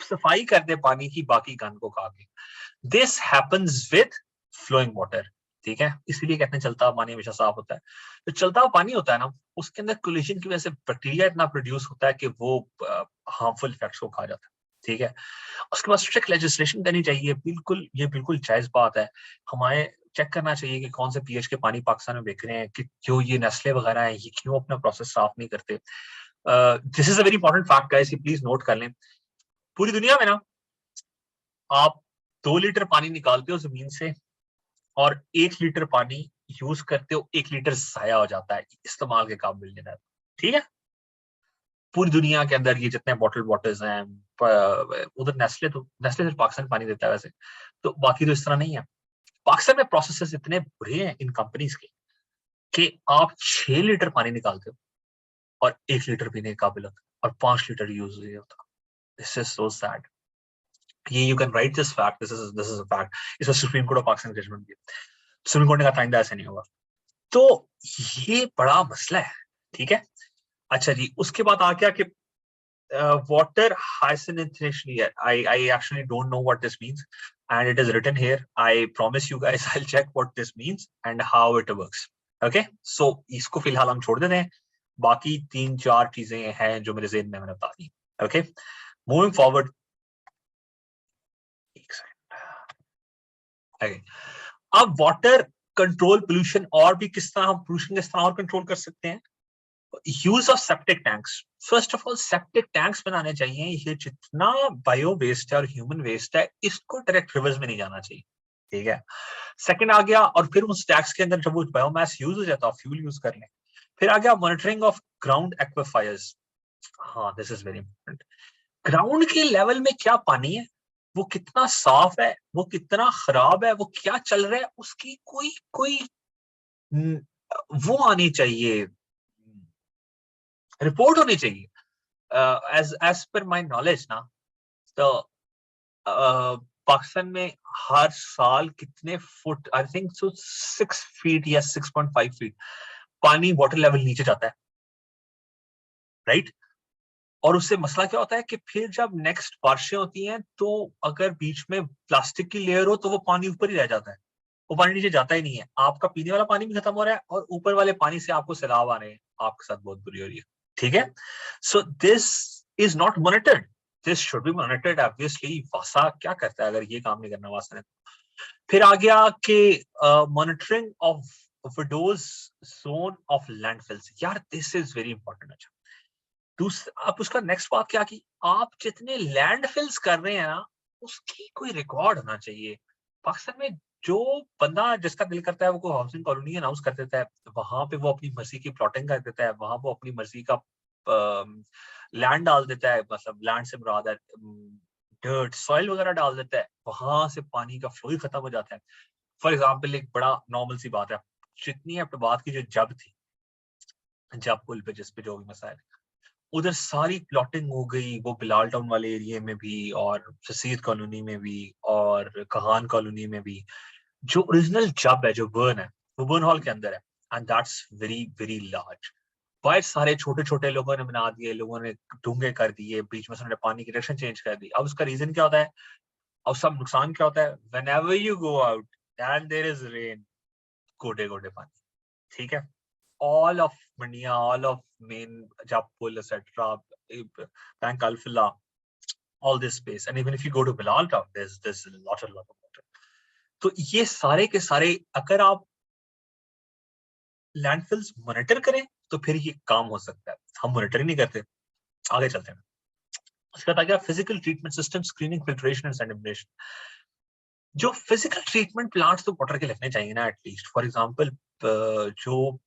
सफाई कर दे पानी की बाकी गंद को खा के. This happens with flowing water. ठीक है, इसीलिए कहते हैं चलता हुआ पानी हमेशा साफ होता है. तो चलता हुआ पानी होता है ना, उसके अंदर कोलिजन की वजह से बैक्टीरिया इतना प्रोड्यूस होता है कि वो हार्मफुल इफेक्ट्स को खा जाता है. ठीक है, उसके बाद स्ट्रिक्ट लेजिस्लेशन करनी चाहिए. बिल्कुल, ये बिल्कुल जायज बात है. हमारे चेक करना चाहिए कि कौन से पीएच के पानी पाकिस्तान में बिक रहे हैं, कि जो ये नेस्ले वगैरह है ये क्यों अपना प्रोसेस साफ नहीं करते. This is a very important fact guys, please note कर लें. पूरी दुनिया में ना आप 2 लीटर पानी निकालते हो जमीन से और 1 लीटर पानी यूज करते हो, 1 लीटर जाया हो जाता है, इस्तेमाल के काबिल नहीं रहता. ठीक है, पूरी दुनिया के अंदर ये जितने बॉटल वाटर्स हैं, उधर नेस्ले सिर्फ पाकिस्तान पानी देता है वैसे, तो बाकी तो इस तरह नहीं है. पाकिस्तान में प्रोसेसेस इतने बुरे हैं इन कंपनीज के कि आप 6 लीटर पानी निकालते हो और 1 लीटर पीने के काबिल होता है और 5 लीटर यूज नहीं होता. This is so sad. ये you can write this fact, this is a fact. इसमें Supreme Court of Pakistan judgment भी, सुप्रीम कोर्ट ने कहा था आइंदा ऐसा नहीं होगा. तो ये बड़ा मसला है. ठीक है, अच्छा जी, उसके बाद आ गया कि water hyacinthation. I actually don't know what this means and it is written here. I promise you guys I'll check what this means and how it works. Okay, so इसको फिलहाल हम छोड़ देते हैं. बाकी 3-4 चीजें हैं जो मेरे ज़हन में मैंने बता दी. Okay, moving forward. Okay. अब वाटर कंट्रोल पोल्यूशन, और भी किस तरह हम पोल्यूशन किस तरह और कंट्रोल कर सकते हैं. Use of septic tanks. First of all septic tanks बनाने चाहिए. ये जितना बायो वेस्ट है और ह्यूमन वेस्ट है इसको डायरेक्ट रिवर्स में नहीं जाना चाहिए. ठीक है, सेकंड आ गया, और फिर उस टैंक्स के अंदर जब वो बायोमास यूज हो जाता है फ्यूल यूज कर लें. फिर आ गया मॉनिटरिंग ऑफ ग्राउंड एक्वाफायर्स. हाँ, this is very important. Ground के लेवल में क्या पानी है, वो कितना साफ है, वो कितना खराब है, वो क्या चल रहा है, उसकी कोई वो आनी चाहिए, रिपोर्ट होनी चाहिए. एज पर माय नॉलेज ना, तो पाकिस्तान में हर साल कितने foot, I think so 6 feet या 6.5 फीट पानी वाटर लेवल नीचे जाता है, राइट? और उससे मसला क्या होता है कि फिर जब नेक्स्ट बारिशें होती हैं तो अगर बीच में प्लास्टिक की लेयर हो तो वो पानी ऊपर ही रह जाता है, वो पानी नीचे जाता ही नहीं है. आपका पीने वाला पानी भी खत्म हो रहा है और ऊपर वाले पानी से आपको सैलाब आ रहे हैं, आपके साथ बहुत बुरी हो रही है. ठीक है, so this is not monitored. This should be monitored obviously. वासा क्या करता है अगर ये काम नहीं करना वासा ने. फिर आ गया कि monitoring of Windows zone of landfills. यार दिस इज वेरी इंपॉर्टेंट. अच्छा, आप उसका नेक्स्ट बात क्या की, आप जितने लैंडफिल्स कर रहे हैं ना उसकी कोई रिकॉर्ड होना चाहिए. पाकिस्तान में जो बंदा जिसका दिल करता है वो कोई हाउसिंग कॉलोनी अनाउंस कर देता है, वहां पे वो अपनी मर्जी की प्लॉटिंग कर देता है, वहां वो अपनी मर्जी का लैंड डाल देता है, मतलब लैंड से मुराद है डर्ट सॉइल वगैरह डाल देता है, वहां से पानी का फ्लो ही खत्म हो जाता है. फॉर एग्जाम्पल एक बड़ा नॉर्मल सी बात है, जितनी अहमदाबाद की जो जब थी, जब पुल पे जिस पे जो भी मसाइल, उधर सारी प्लॉटिंग हो गई, वो बिलाल टाउन वाले एरिया में भी और जसीर कॉलोनी में भी और कहान कॉलोनी में भी. जो ओरिजिनल जब है, जो बर्न है, वो बर्न हॉल के अंदर है and that's very very large. बहुत सारे छोटे छोटे लोगों ने बना दिए, लोगों ने डूंगे कर दिए, बीच में उन्होंने पानी की डायरेक्शन चेंज कर दी. अब उसका रीजन क्या होता है और सब नुकसान क्या होता है? Whenever you go out and there is rain, गोडे गोडे पानी. ठीक है, all of Mania, all of main Jappul, etc., Bank Alfila, all this space, and even if you go to Bilal Town, there's a lot of water. तो ये सारे के सारे अगर आप लैंडफिल्स मॉनिटर करें तो फिर ये काम हो सकता है. हम मॉनिटर ही नहीं करते. आगे चलते हैं. उसके बाद आ गया physical treatment system, screening, filtration and sanitation. जो फिजिकल ट्रीटमेंट प्लांट्स तो वाटर के लगने चाहिए ना एटलीस्ट. फॉर एग्जांपल जो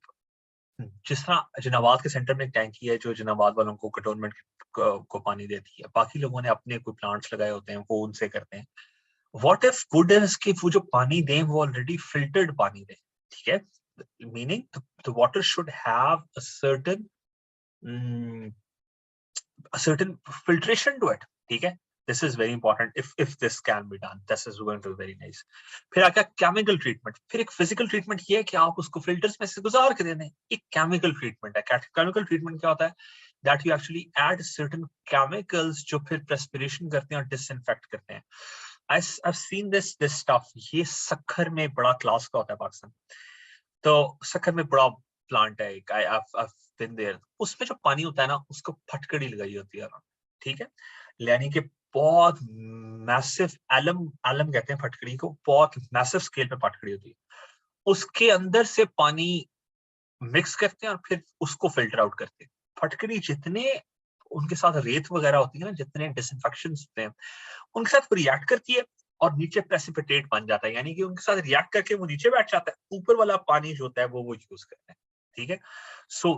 जिस तरह जनाबाद के सेंटर में एक टैंकी है जो जनाबाद वालों को कंटोनमेंट को पानी देती है, बाकी लोगों ने अपने कोई प्लांट्स लगाए होते हैं वो उनसे करते हैं. व्हाट इफ गुड इज कि वो जो पानी दें वो ऑलरेडी फिल्टर्ड पानी दें. ठीक है, meaning the water should have a certain a certain filtration to it. ठीक है, this is very important. If this can be done, this is going to be very nice. फिर आ गया chemical treatment. फिर एक physical treatment ये है कि आप उसको filters में से गुजार के देने, एक chemical treatment है. Chemical treatment क्या होता है? That you actually add certain chemicals जो फिर perspiration करते हैं और disinfect करते हैं. I've seen this stuff. ये सक्खर में बड़ा class का होता है पाकिस्तान. तो सक्खर में बड़ा प्लांट है एक, I've been there. उसमें जो पानी होता है ना, उसको फटकड़ी लगाई होती है, ठीक है, यानी कि बहुत मैसिव एलम कहते हैं फटकड़ी को, बहुत मैसिव स्केल पे फटकड़ी होती है. उसके अंदर से पानी मिक्स करते हैं और फिर उसको फिल्टर आउट करते हैं. फटकड़ी जितने उनके साथ रेत वगैरह होती है ना, जितने डिसइंफेक्शन होते हैं, उनके साथ रिएक्ट करती है और नीचे प्रेसिपिटेट बन जाता है, यानी कि उनके साथ रिएक्ट करके वो नीचे बैठ जाता है. ऊपर वाला पानी जो होता है वो यूज करते हैं, ठीक है. सो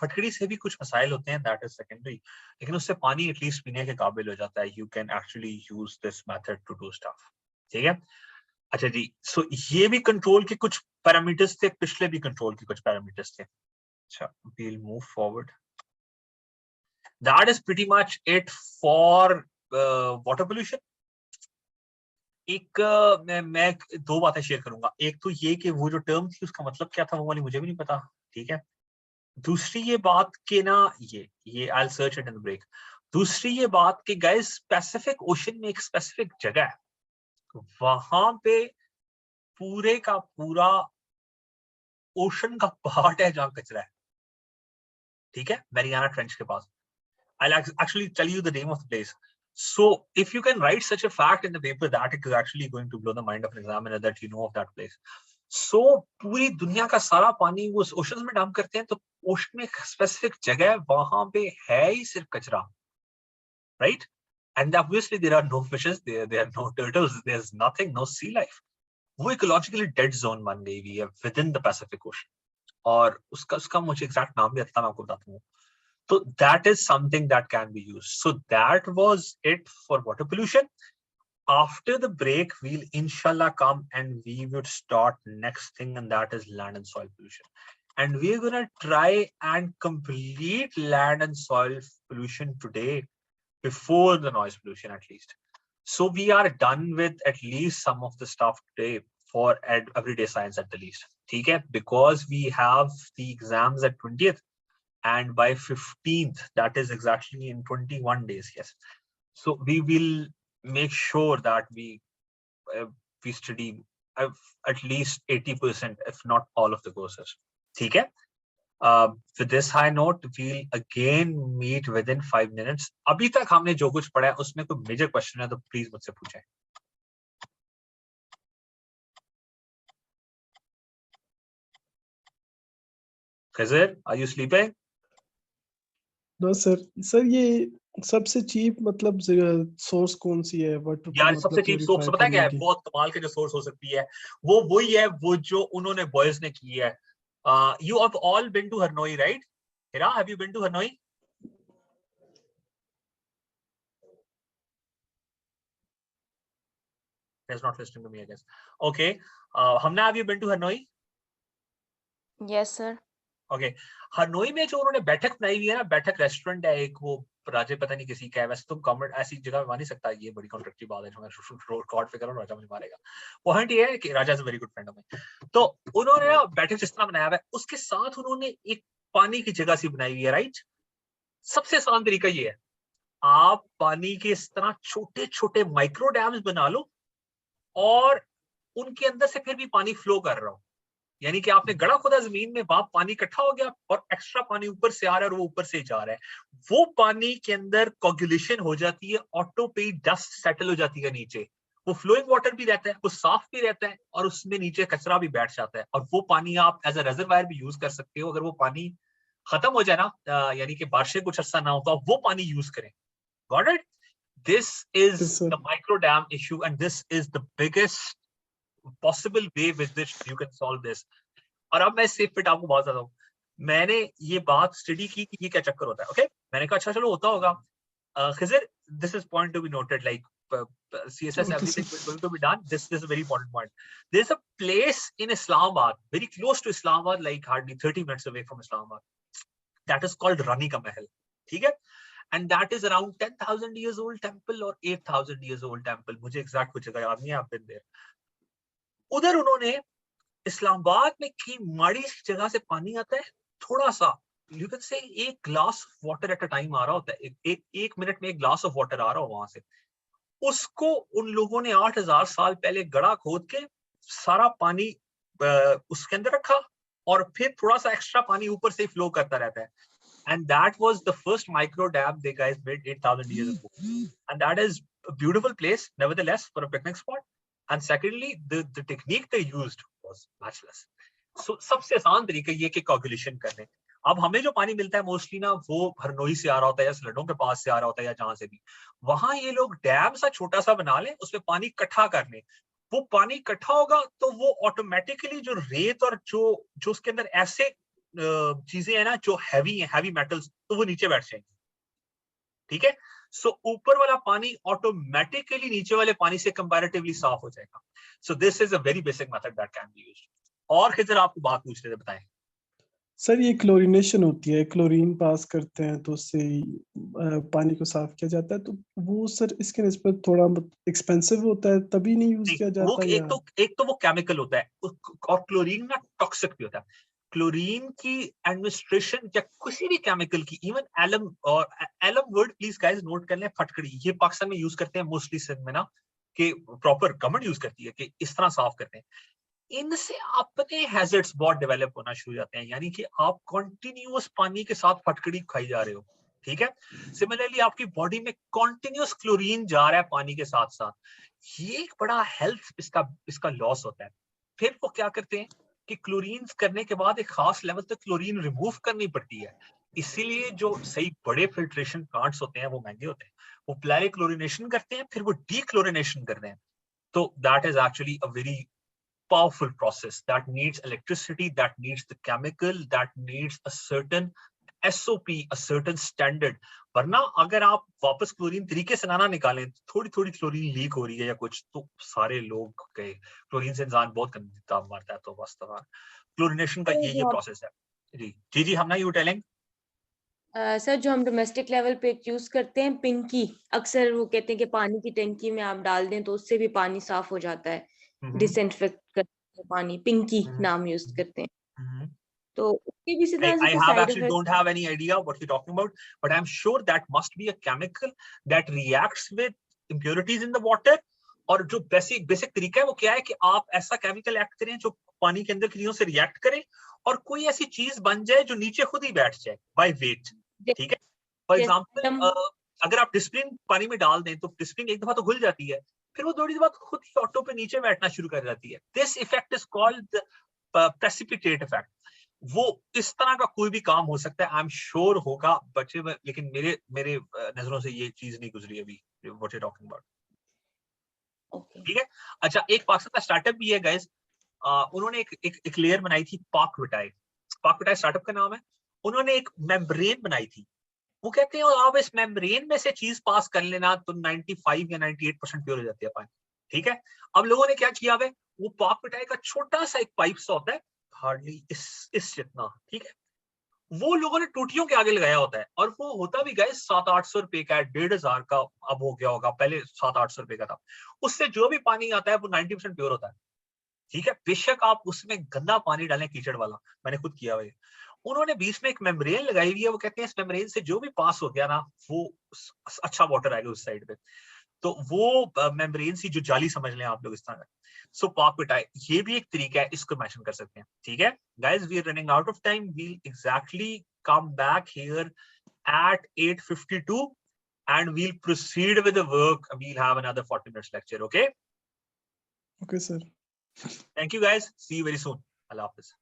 फटकड़ी से भी कुछ मसाइल होते हैं, दैट इज सेकेंडरी, लेकिन उससे पानी एटलीस्ट पीने के काबिल हो जाता है. You can actually use this method to do stuff, ठीक है. अच्छा जी, सो ये भी कंट्रोल के कुछ पैरामीटर्स थे, पिछले भी कंट्रोल के कुछ पैरामीटर्स थे. अच्छा, we'll move forward. That is pretty much it for water pollution. एक मैं दो बातें शेयर करूंगा. एक तो ये कि वो जो टर्म थी उसका मतलब क्या था वो वाली मुझे भी नहीं पता, ठीक है. दूसरी ये बात कि ना ये I'll search it in the break. दूसरी ये बात कि गाइस पैसिफिक ओशन में एक स्पेसिफिक जगह है, वहां पे पूरे का पूरा ओशन का पार्ट है जहां कचरा है, ठीक है, मैरियाना ट्रेंच के पास. I'll actually tell you the name of the place. So if you can write such a fact in the paper, that is actually going to blow the mind of an examiner that you know of that place. So पूरी दुनिया का सारा पानी वो oceans में dump करते हैं, तो ओशन में एक स्पेसिफिक जगह है, वहां पे है ही सिर्फ कचरा, right? And obviously there are no fishes, there are no turtles, there's nothing, no sea life. वो इकोलॉजिकली डेड जोन बन गई हुई है with in the Pacific ocean, और उसका मुझे एग्जैक्ट नाम भी आता है, मैं आपको बताता हूँ. So that is something that can be used. So that was it for water pollution. After the break, we'll inshallah come and we would start next thing, and that is land and soil pollution. And we're going to try and complete land and soil pollution today before the noise pollution at least. So we are done with at least some of the stuff today for everyday science at the least. Okay? Because we have the exams at 20th. And by 15th, that is exactly in 21 days, yes. So we will make sure that we study at least 80%, if not all of the courses. Okay? With this high note, we'll again meet within 5 minutes. अभी तक हमने जो कुछ पढ़ा है उसमें कोई major question है तो प्लीज मुझसे पूछें. Khizr, are you sleeping? No sir ये सबसे चीप मतलब सोर्स कौन सी है? यार सबसे चीप सोर्स पता है क्या है? बहुत कमाल के जो सोर्स हो सकती है वो वही है वो जो उन्होंने बॉयज ने की है. You have all been to Hanoi, right? Hira, have you been to Hanoi? He's not listening to me, I guess. Okay. Hamna, have you been to Hanoi? Yes, sir. Okay. Hanoi में जो उन्होंने बैठक बनाई हुई है ना, बैठक restaurant है एक, वो राजे पता नहीं किसी का है, वैसे तुम गवर्नमेंट ऐसी जगह बना नहीं सकता, ये बड़ी कॉन्ट्रैक्टिव बात है जो मैं रिकॉर्ड पे करूं, राजा मुझे मारेगा. पॉइंट ये है कि Raja is a very good friend of mine. तो उन्होंने ना बैठक जिस तरह बनाया हुआ है उसके साथ उन्होंने एक पानी की जगह सी बनाई हुई है, राइट. सबसे आसान तरीका ये है, आप पानी के इस तरह छोटे छोटे माइक्रो डैम्स बना लो और उनके अंदर से फिर भी पानी फ्लो कर रहा हो, यानी कि आपने गड़ा खुदा जमीन में, वहां पानी इकट्ठा हो गया और एक्स्ट्रा पानी ऊपर से आ रहा है और वो ऊपर से जा रहा है. वो पानी के अंदर कोगुलेशन हो जाती है, ऑटो पे डस्ट सेटल हो जाती है नीचे, वो फ्लोइंग वाटर भी रहता है, वो साफ भी रहता है और उसमें नीचे कचरा भी बैठ जाता है, और वो पानी आप एज अ रिजर्वायर भी यूज कर सकते हो. अगर वो पानी खत्म हो जाए ना, यानी कि बारिशें कुछ अर्सा ना हो, तो आप वो पानी यूज करें. Got it? This is the micro dam issue and this is the biggest possible way with which you can solve this. और अब मैं सेफ फिट आपको बहुत ज्यादा हूँ. मैंने ये बात स्टडी की कि ये क्या चक्कर होता है. ओके, मैंने कहा अच्छा चलो होता होगा. Khizr, this is point to be noted, like CSS everything is going to be done. This is a very important point. There's a place in Islamabad, very close to Islamabad, like hardly 30 minutes away from Islamabad, that is called Rani Ka Mahal. ठीक है? and that is around 10,000 years old temple or 8,000 years old temple. मुझे exact कुछ जगह याद नहीं है, I've been there. उधर उन्होंने इस्लामाबाद में की माड़ी सी जगह से पानी आता है, थोड़ा सा, you can say एक glass water at a time आ रहा होता है, एक मिनट में एक ग्लास ऑफ वाटर आ रहा हो वहां से, उसको उन लोगों ने 8,000 साल पहले गड़ा खोद के सारा पानी उसके अंदर रखा और फिर थोड़ा सा एक्स्ट्रा पानी ऊपर से फ्लो करता रहता है. And that was the first micro dam they guys made 8,000 years ago. And that is a beautiful place, nevertheless, for a picnic spot. And secondly, the technique they used was matchless. So सबसे आसान तरीका ये कि calculation करने. अब हमें जो पानी मिलता है मोस्टली ना वो हरनोई से आ रहा होता है या सलडों के पास से आ रहा होता है या जहां से भी. वहां ये लोग डैम सा छोटा सा बना लें, उसमें पानी इकट्ठा कर लें. वो पानी इकट्ठा होगा तो वो ऑटोमेटिकली जो रेत और जो उसके अंदर ऐसे चीजें है ना जो हैवी मेटल्स, तो वो नीचे बैठ जाएंगे. ठीक है. सो ऊपर वाला पानी ऑटोमेटिकली नीचे वाले पानी से कंपैरेटिवली साफ हो जाएगा. सो this is a very basic method that can be used. और खिजर आपको बात पूछ रहे थे, बताएं. सर ये क्लोरीनेशन होती है, क्लोरीन पास करते हैं तो उससे पानी को साफ किया जाता है, तो वो सर इसके निस्बत थोड़ा एक्सपेंसिव होता है, तभी नहीं यूज किया वो जाता. एक तो वो केमिकल होता है और क्लोरीन ना टॉक्सिक भी होता है. क्लोरीन की एडमिनिस्ट्रेशन या किसी भी केमिकल की, इवन एलम, और alum word please guys note कर लें, फटकड़ी, ये पाकिस्तान में यूज करते हैं मोस्टली सिंध में ना, कि प्रॉपर गवर्नमेंट यूज करती है कि इस तरह साफ करते हैं. इनसे अपने हैजर्ड्स बहुत डेवलप होना शुरू हो जाते हैं, यानी कि आप कंटिन्यूअस पानी के साथ फटकड़ी खाई जा रहे हो. ठीक है. सिमिलरली आपकी बॉडी में कंटिन्यूअस क्लोरीन जा रहा है पानी के साथ साथ. ये एक बड़ा हेल्थ इसका लॉस होता है. फिर वो क्या करते हैं कि क्लोरीन करने के बाद एक खास लेवल तक क्लोरीन रिमूव करनी पड़ती है. इसीलिए जो सही बड़े फिल्ट्रेशन प्लांट्स होते हैं वो महंगे होते हैं. वो पहले क्लोरीनेशन करते हैं, फिर वो डीक्लोरिनेशन करते हैं. तो that is actually a very powerful process that needs electricity, that needs the chemical, that needs a certain SOP, a certain standard. वरना अगर आप वापस क्लोरीन तरीके से ना निकालें, थोड़ी थोड़ी क्लोरीन लीक हो रही है या कुछ, तो सारे लोग गए. क्लोरीन से इंसान बहुत गंदी ताप मारता है. तो बस क्लोरीनेशन का ये प्रोसेस है. जी हम ना यू टेलिंग. सर जो हम डोमेस्टिक लेवल पे यूज करते हैं पिंकी, अक्सर वो कहते हैं कि पानी की टंकी में आप डाल दें तो उससे भी पानी साफ हो जाता है, डिसइंफेक्ट करते हैं पानी, पिंकी नाम यूज करते हैं. तो उसके भी I have actually don't have any idea what you're talking about, but I'm sure that must be a chemical that reacts with impurities in the water. और जो बेसिक तरीका है वो क्या है कि आप ऐसा केमिकल एक्ट करें जो पानी के अंदर क्रियाओं से रिएक्ट करे और कोई ऐसी चीज बन जाए जो नीचे खुद ही बैठ जाए बाय वेट. ठीक है. फॉर एग्जांपल अगर आप डिस्प्लिन पानी में डाल दें तो डिस्प्लिन एक दफा तो घुल जाती है, फिर वो थोड़ी देर बाद खुद ही ऑटो पे नीचे बैठना शुरू कर जाती है. This effect is called precipitate effect. वो इस तरह का कोई भी काम हो सकता है, आई एम श्योर होगा बच्चे में, लेकिन मेरे नजरों से ये चीज नहीं गुजरी अभी व्हाट यू टॉकिंग अबाउट. ठीक है. अच्छा, एक पाकिस्तान का स्टार्टअप भी है गाइस. उन्होंने एक लेयर बनाई थी, पाकविटाई स्टार्टअप का नाम है. उन्होंने एक मेम्ब्रेन बनाई थी. वो कहते हैं आप इस मेम्ब्रेन में से चीज पास कर लेना तो 95 या 98% प्योर हो जाती है पानी. ठीक है. अब लोगों ने क्या किया है, वो पाकविटाई का छोटा सा एक पाइप सा होता है, हार्डली इस जितना. ठीक है. वो लोगों ने टूटियों के आगे लगाया होता है और वो होता भी गाइस 700-800 रुपए का है, 1,500 का अब हो गया होगा, पहले 700-800 रुपए का था. उससे जो भी पानी आता है वो 90% प्योर होता है. ठीक है. बेशक आप उसमें गंदा पानी डालें कीचड़ वाला, मैंने खुद किया हुआ है. उन्होंने बीच में एक मेम्ब्रेन लगाई हुई है. वो कहते हैं इस मेम्ब्रेन से जो भी पास हो गया ना वो अच्छा वाटर आएगा उस साइड पे. तो वो मेम्ब्रेन सी जो जाली समझ लें आप लोग इस तरह. सो पाकविटाई ये भी एक तरीका है, इसको मेंशन कर सकते हैं. ठीक है guys, we are running out of time. We'll exactly come back here at 8:52 and we'll proceed with the work. We'll have another 40 minutes lecture. Okay sir. Thank you guys. See you very soon. Allah Hafiz.